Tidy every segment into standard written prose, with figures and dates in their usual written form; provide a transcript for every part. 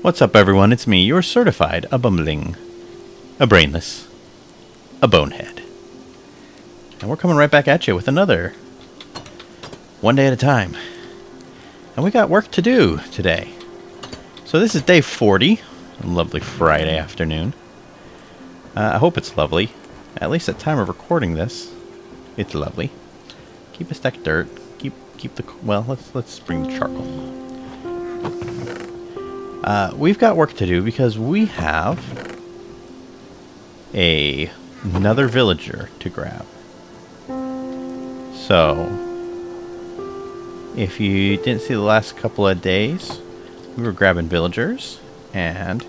What's up, everyone? It's me, your certified a bumbling, a brainless, a bonehead. And we're coming right back at you with another one day at a time. And we got work to do today. So this is day 40, a lovely Friday afternoon. I hope it's lovely. At least at time of recording this, it's lovely. Keep a stack of dirt. Keep the well. Let's bring the charcoal. We've got work to do because we have another villager to grab. So, if you didn't see the last couple of days, we were grabbing villagers, and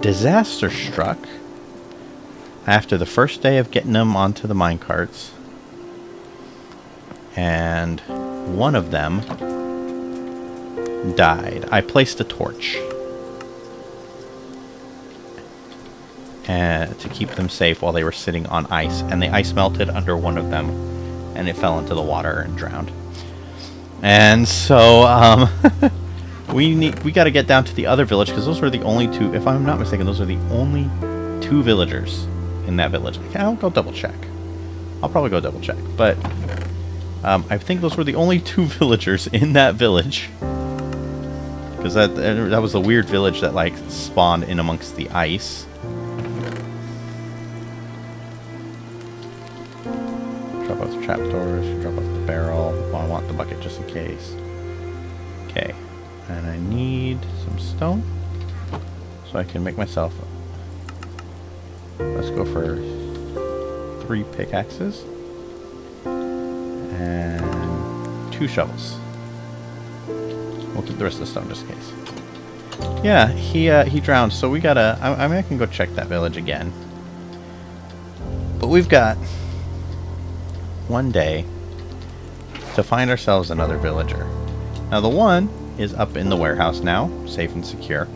disaster struck after the first day of getting them onto the minecarts, and one of them died. I placed a torch to keep them safe while they were sitting on ice, and the ice melted under one of them and it fell into the water and drowned. And so we got to get down to the other village, because those were the only two, if I'm not mistaken, those are the only two villagers in that village. I'll go double check. I'll probably go double check, but I think those were the only two villagers in that village, because that was a weird village that like spawned in amongst the ice. Drop off the trapdoors, drop off the barrel. Well, I want the bucket just in case. Okay, and I need some stone so I can make myself. Let's go for 3 pickaxes and 2 shovels. We'll keep the rest of the stone just in case. Yeah, he drowned, so we gotta. I mean, I can go check that village again, but we've got one day to find ourselves another villager. Now the one is up in the warehouse now, safe and secure.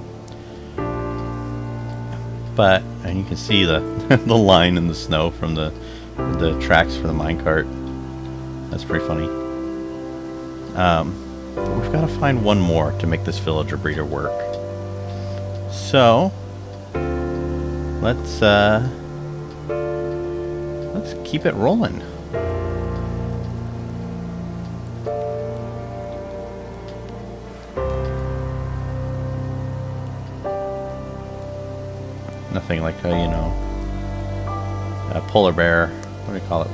But, and you can see the the line in the snow from the tracks for the minecart. That's pretty funny. But we've got to find one more to make this villager breeder work. So let's keep it rolling. Nothing like a, you know, a polar bear. What do you call it?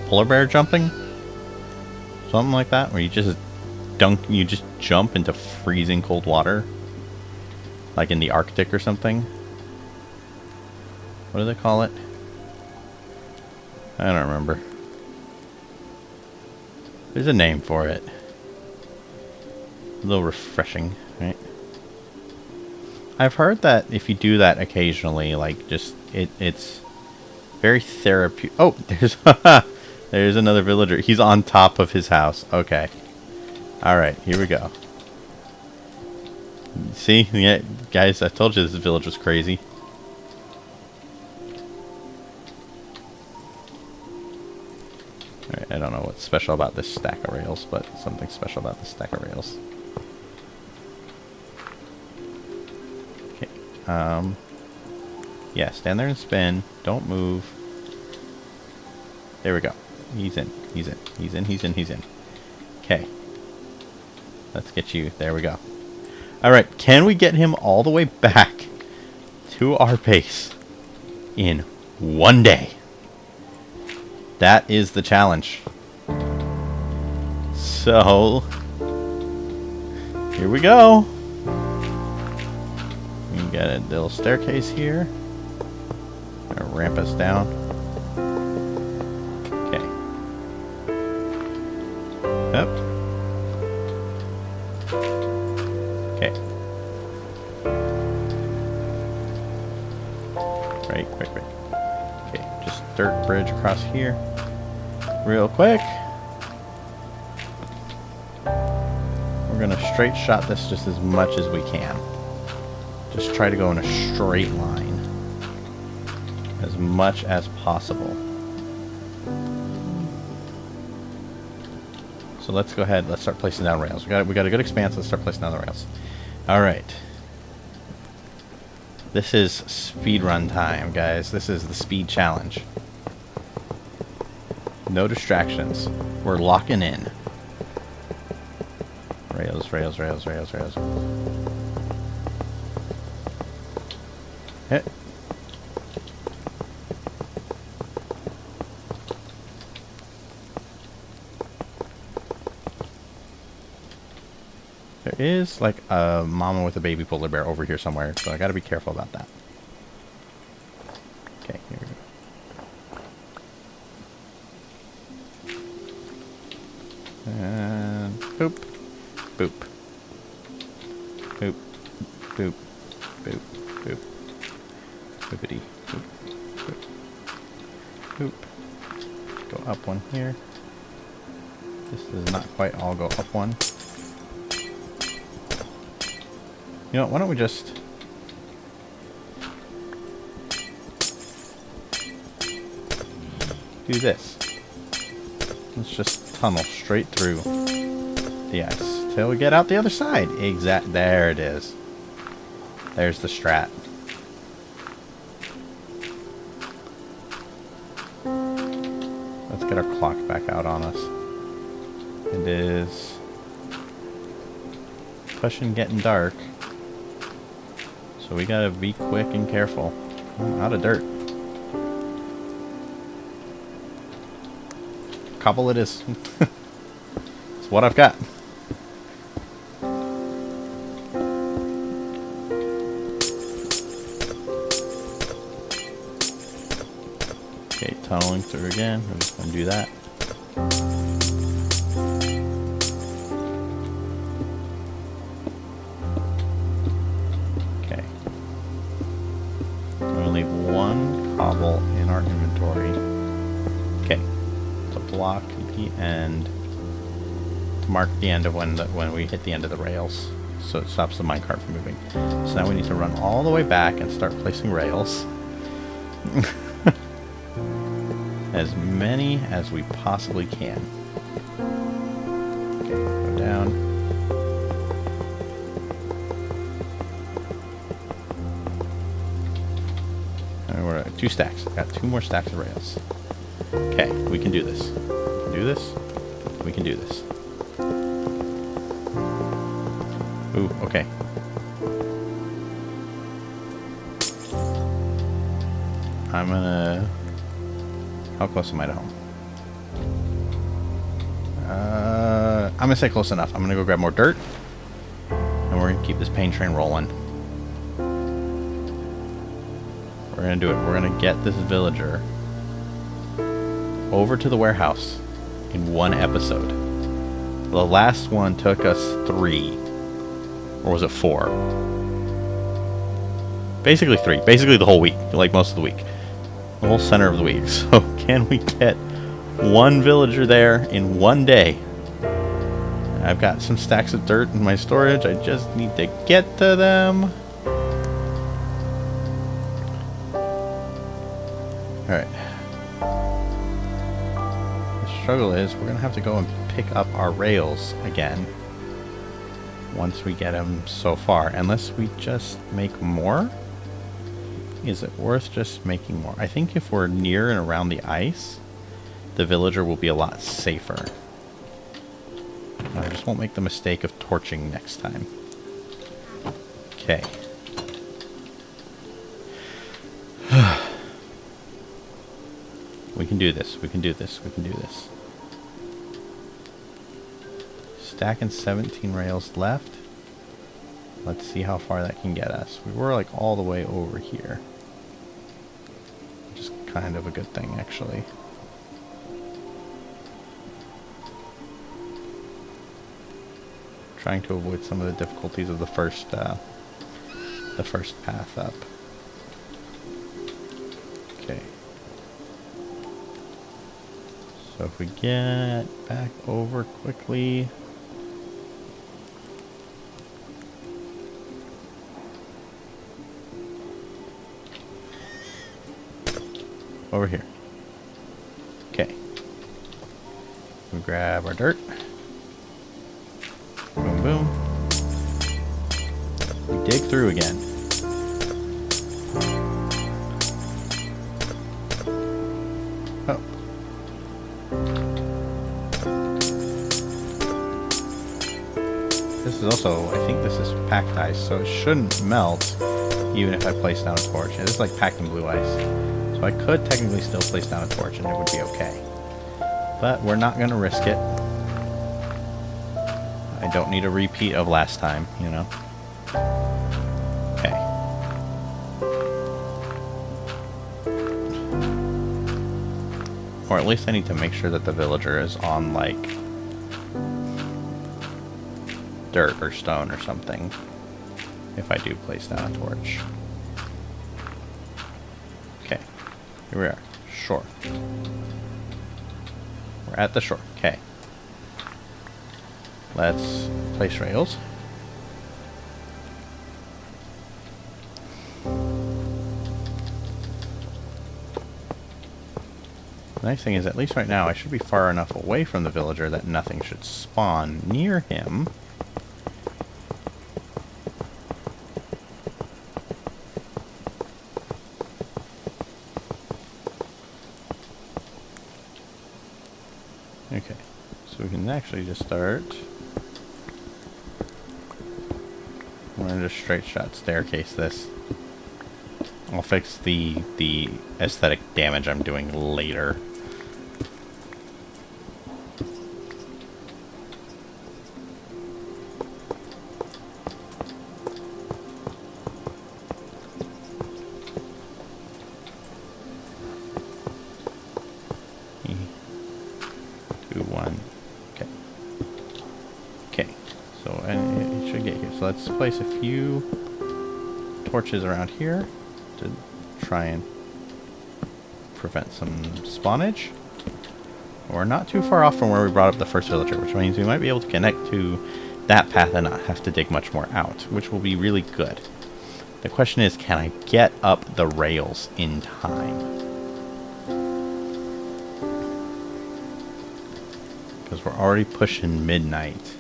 Polar bear jumping? Something like that, where you just jump into freezing cold water, like in the Arctic or something. What do they call it? I don't remember. There's a name for it. A little refreshing, right? I've heard that if you do that occasionally, like just it's very therapeutic. Oh, there's another villager. He's on top of his house. Okay. All right, here we go. See, yeah, guys, I told you this village was crazy. All right, I don't know what's special about this stack of rails, but something special about this stack of rails. Yeah, stand there and spin. Don't move. There we go. He's in. He's in. He's in. He's in. He's in. Okay. Let's get you. There we go. Alright, can we get him all the way back to our base in one day? That is the challenge. So, here we go. We got a little staircase here. Gonna ramp us down. Okay. Up. Okay. Right. Okay, just dirt bridge across here. Real quick. We're gonna straight shot this just as much as we can. Just try to go in a straight line as much as possible. So let's go ahead. Let's start placing down rails. We got a good expanse. Let's start placing down the rails. All right. This is speed run time, guys. This is the speed challenge. No distractions. We're locking in. Rails, rails, rails, rails, rails. Hit. There is like a mama with a baby polar bear over here somewhere, so I gotta be careful about that. Okay, here we go. And boop, boop, boop, boop, boop, boop, boopity, boop, boop, boop. Go up one here. This does not quite all go up one. You know what, why don't we just... do this. Let's just tunnel straight through the ice till we get out the other side. There it is. There's the strat. Let's get our clock back out on us. It is pushing, getting dark. So we gotta be quick and careful. I'm out of dirt. Cobble it is. It's what I've got. Okay, tunneling through again. We're just gonna do that. Cobble in our inventory. Okay, to block the end, to mark the end of when we hit the end of the rails, so it stops the minecart from moving. So now we need to run all the way back and start placing rails. As many as we possibly can. Okay, go down. We're at 2 stacks. Got 2 more stacks of rails. Okay, we can do this. We can do this. We can do this. Ooh, okay. I'm gonna... How close am I to home? I'm gonna say close enough. I'm gonna go grab more dirt. And we're gonna keep this pain train rolling. We're gonna do it. We're gonna get this villager over to the warehouse in 1 episode. The last one took us 3. Or was it 4? Basically 3. Basically the whole week. Like most of the week. The whole center of the week. So can we get 1 villager there in 1 day? I've got some stacks of dirt in my storage. I just need to get to them. Alright. The struggle is we're going to have to go and pick up our rails again once we get them so far. Unless we just make more? Is it worth just making more? I think if we're near and around the ice, the villager will be a lot safer. I just won't make the mistake of torching next time. Okay. We can do this. We can do this. We can do this. Stacking 17 rails left. Let's see how far that can get us. We were like all the way over here. Which is kind of a good thing, actually. Trying to avoid some of the difficulties of the first path up. Okay. So if we get back over quickly. Over here. Okay. We grab our dirt. boom. We dig through again. Oh. This is also, I think this is packed ice, so it shouldn't melt even if I place down a torch. Yeah, this is like packed in blue ice. So I could technically still place down a torch and it would be okay. But we're not going to risk it. I don't need a repeat of last time, you know. Okay. Or at least I need to make sure that the villager is on, like, dirt or stone or something. If I do place down a torch. Okay. Here we are. Shore. We're at the shore. Okay. Let's place rails. The nice thing is, at least right now, I should be far enough away from the villager that nothing should spawn near him. Okay, so we can actually just start. I'm gonna just straight shot staircase this. I'll fix the aesthetic damage I'm doing later. So let's place a few torches around here to try and prevent some spawnage. We're not too far off from where we brought up the first villager, which means we might be able to connect to that path and not have to dig much more out, which will be really good. The question is, can I get up the rails in time? Because we're already pushing midnight.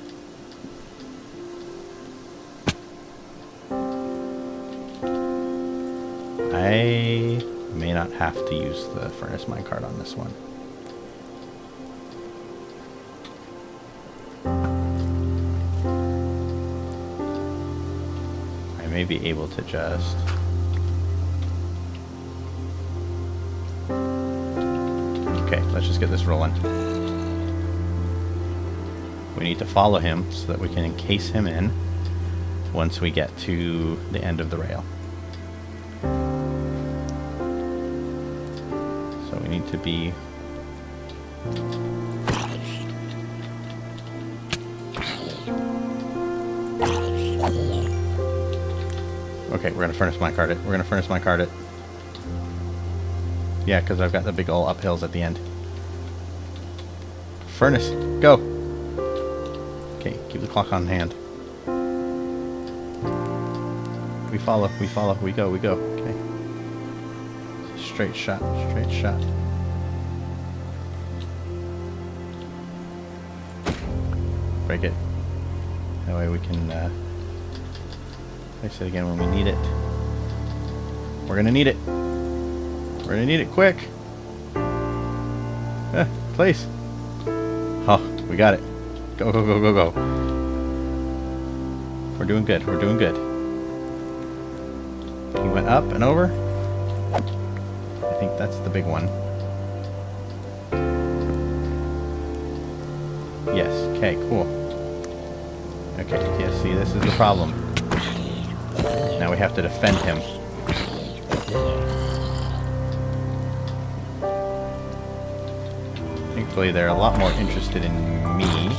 I may not have to use the furnace minecart on this one. I may be able to just... Okay, let's just get this rolling. We need to follow him so that we can encase him in once we get to the end of the rail. So we need to be... Okay, we're gonna furnace minecart it. We're gonna furnace minecart it. Yeah, because I've got the big old uphills at the end. Furnace, go! Okay, keep the clock on hand. We follow, we go, we go. Okay. Straight shot, straight shot. Break it. That way we can place it again when we need it. We're gonna need it. We're gonna need it quick. Place. Oh, we got it. Go, go, go, go, go. We're doing good. We're doing good. He went up and over. I think that's the big one. Yes. Okay, cool. Okay, yeah, see, this is the problem. Now we have to defend him. Thankfully, they're a lot more interested in me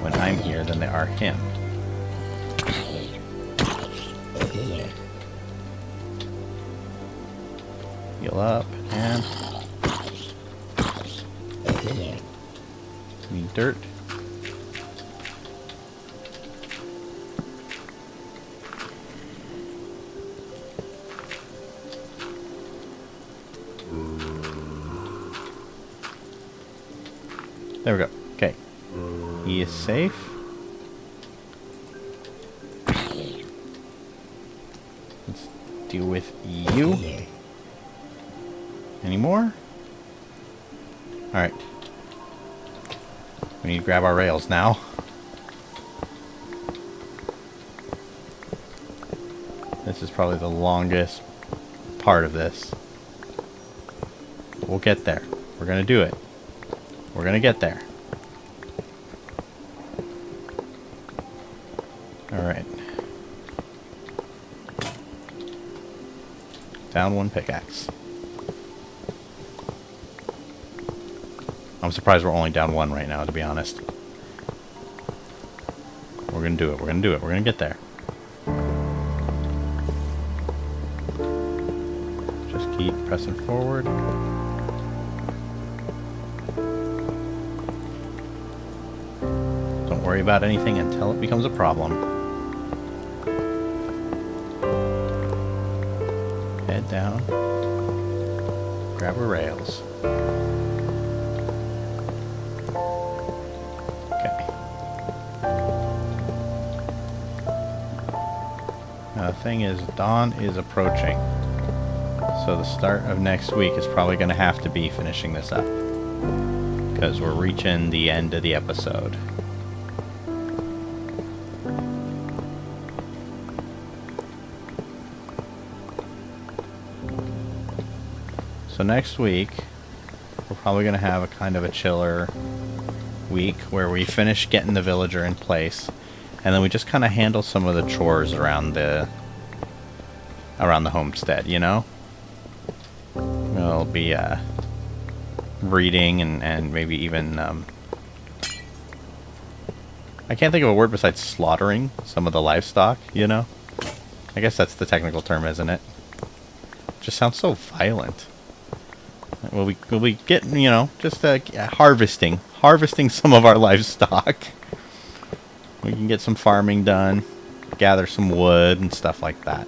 when I'm here than they are him. Heal up, and... need dirt. There we go. Okay. He is safe. deal with you. Any more? Alright. We need to grab our rails now. This is probably the longest part of this. We'll get there. We're gonna do it. We're gonna get there. Alright. Down one pickaxe. I'm surprised we're only down one right now, to be honest. We're gonna do it. We're gonna do it. We're gonna get there. Just keep pressing forward. Don't worry about anything until it becomes a problem. Head down. Grab our rails. The thing is, dawn is approaching, so the start of next week is probably going to have to be finishing this up, because we're reaching the end of the episode. So next week, we're probably going to have a kind of a chiller week where we finish getting the villager in place. And then we just kind of handle some of the chores around the homestead, you know? We'll be breeding and maybe even I can't think of a word besides slaughtering some of the livestock, you know? I guess that's the technical term, isn't it? Just sounds so violent. We'll be getting, you know, just harvesting some of our livestock. We can get some farming done, gather some wood and stuff like that.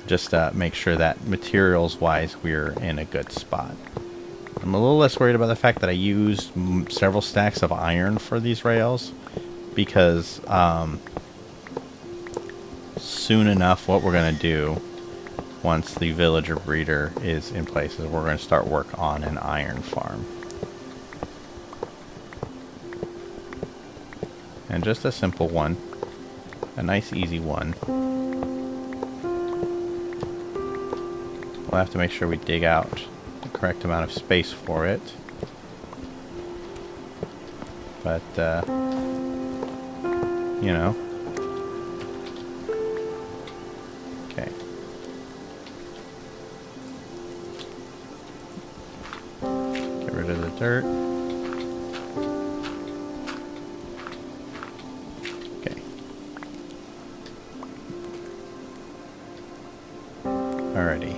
Just make sure that materials-wise we're in a good spot. I'm a little less worried about the fact that I used several stacks of iron for these rails, because soon enough what we're going to do once the villager breeder is in place is we're going to start work on an iron farm. And just a simple one. A nice, easy one. We'll have to make sure we dig out the correct amount of space for it. But, you know. Okay. Get rid of the dirt. Alrighty.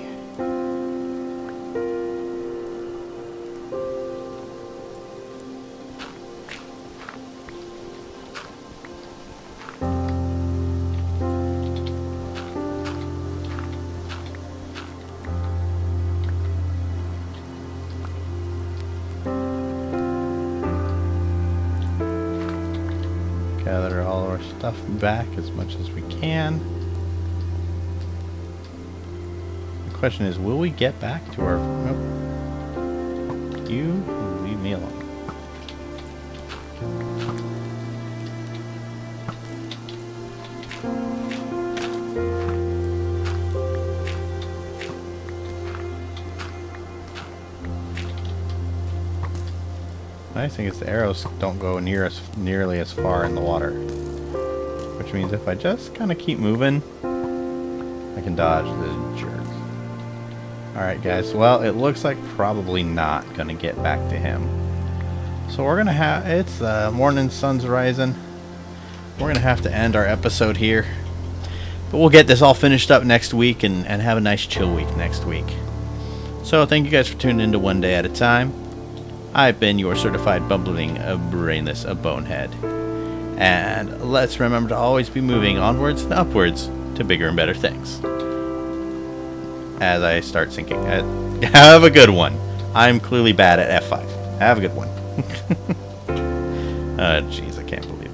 Gather all our stuff back as much as we can. The question is, will we get back to our... Nope. You leave me alone. The nice thing is the arrows don't go nearly as far in the water, which means if I just kind of keep moving, I can dodge the jerk. Alright guys, well it looks like probably not gonna get back to him. So we're gonna have, it's morning, sun's rising. We're gonna have to end our episode here. But we'll get this all finished up next week and have a nice chill week next week. So thank you guys for tuning in to One Day at a Time. I've been your certified bumbling, brainless, Bonehead. And let's remember to always be moving onwards and upwards to bigger and better things. As I start sinking. Have a good one. I'm clearly bad at F5. Have a good one. Oh, jeez, I can't believe